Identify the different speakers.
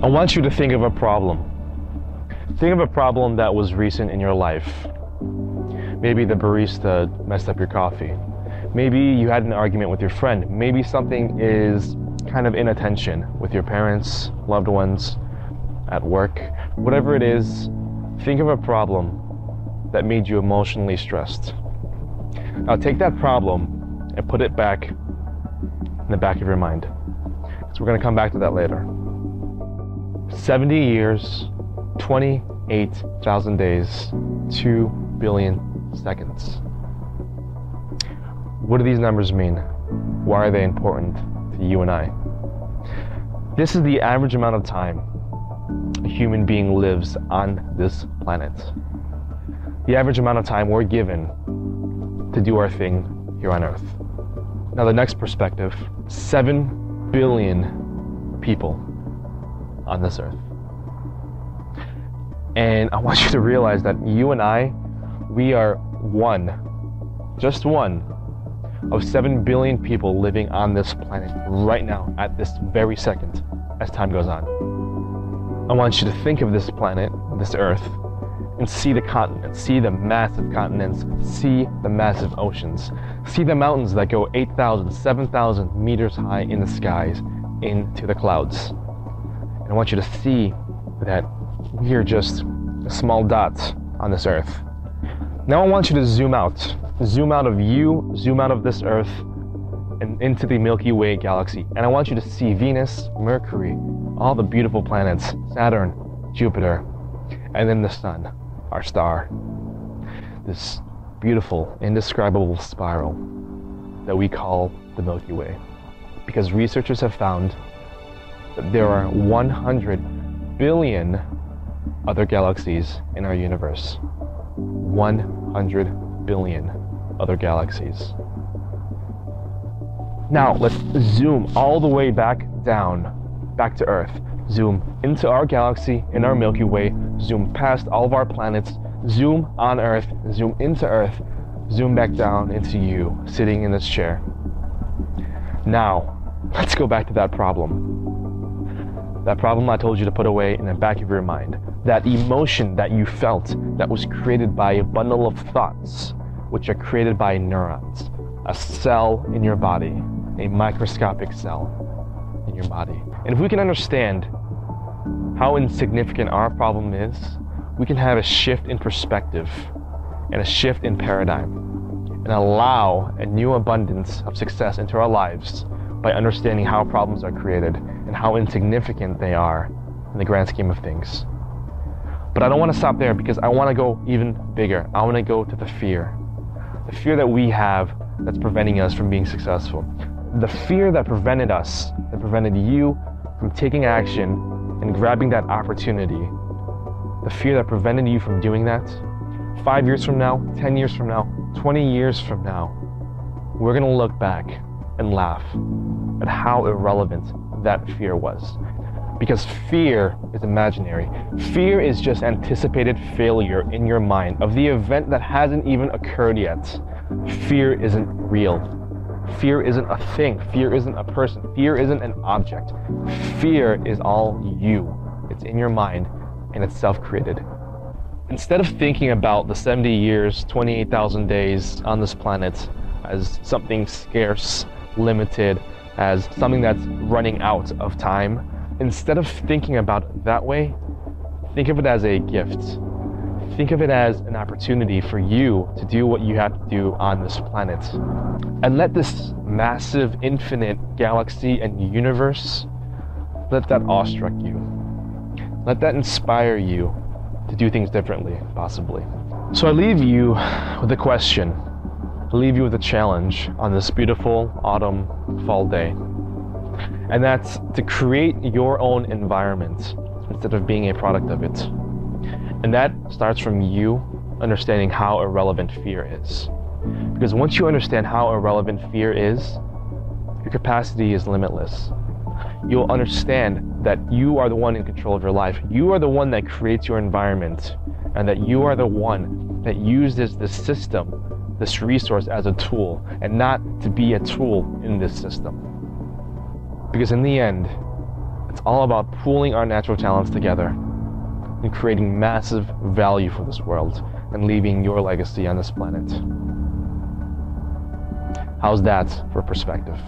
Speaker 1: I want you to think of a problem. Think of a problem that was recent in your life. Maybe the barista messed up your coffee. Maybe you had an argument with your friend. Maybe something is kind of inattention with your parents, loved ones, at work. Whatever it is, think of a problem that made you emotionally stressed. Now take that problem and put it back in the back of your mind. So we're going to come back to that later. 70 years, 28,000 days, 2 billion seconds. What do these numbers mean? Why are they important to you and I? This is the average amount of time a human being lives on this planet. The average amount of time we're given to do our thing here on Earth. Now the next perspective, 7 billion people on this Earth. And I want you to realize that you and I, we are one, just one, of 7 billion people living on this planet right now, at this very second, as time goes on. I want you to think of this planet, this Earth, and see the continents, see the massive continents, see the massive oceans, see the mountains that go 8,000, 7,000 meters high in the skies into the clouds. And I want you to see that we are just a small dot on this Earth. Now I want you to zoom out of you, zoom out of this Earth, and into the Milky Way galaxy. And I want you to see Venus, Mercury, all the beautiful planets, Saturn, Jupiter, and then the sun, our star. This beautiful, indescribable spiral that we call the Milky Way. Because researchers have found that there are 100 billion other galaxies in our universe. 100 billion other galaxies. Now let's zoom all the way back down, back to Earth. Zoom into our galaxy, in our Milky Way, zoom past all of our planets, zoom on Earth, zoom into Earth, zoom back down into you, sitting in this chair. Now, let's go back to that problem. That problem I told you to put away in the back of your mind. That emotion that you felt that was created by a bundle of thoughts, which are created by neurons, a cell in your body, a microscopic cell in your body. And if we can understand how insignificant our problem is, we can have a shift in perspective and a shift in paradigm and allow a new abundance of success into our lives by understanding how problems are created and how insignificant they are in the grand scheme of things. But I don't want to stop there, because I want to go even bigger. I want to go to the fear that we have that's preventing us from being successful. The fear that prevented us, that prevented you from taking action and grabbing that opportunity. The fear that prevented you from doing that. 5 years from now, 10 years from now, 20 years from now, we're going to look back and laugh at how irrelevant that fear was. Because fear is imaginary. Fear is just anticipated failure in your mind of the event that hasn't even occurred yet. Fear isn't real. Fear isn't a thing. Fear isn't a person. Fear isn't an object. Fear is all you. It's in your mind, and it's self-created. Instead of thinking about the 70 years, 28,000 days on this planet as something scarce, limited, as something that's running out of time, instead of thinking about it that way, think of it as a gift. Think of it as an opportunity for you to do what you have to do on this planet. And let this massive, infinite galaxy and universe, let that awestruck you. Let that inspire you to do things differently, possibly. So I leave you with a question. I leave you with a challenge on this beautiful autumn, fall day. And that's to create your own environment instead of being a product of it. And that starts from you understanding how irrelevant fear is. Because once you understand how irrelevant fear is, your capacity is limitless. You'll understand that you are the one in control of your life. You are the one that creates your environment, and that you are the one that uses this system, this resource, as a tool, and not to be a tool in this system. Because in the end, It's all about pooling our natural talents together and creating massive value for this world and leaving your legacy on this planet. How's that for perspective?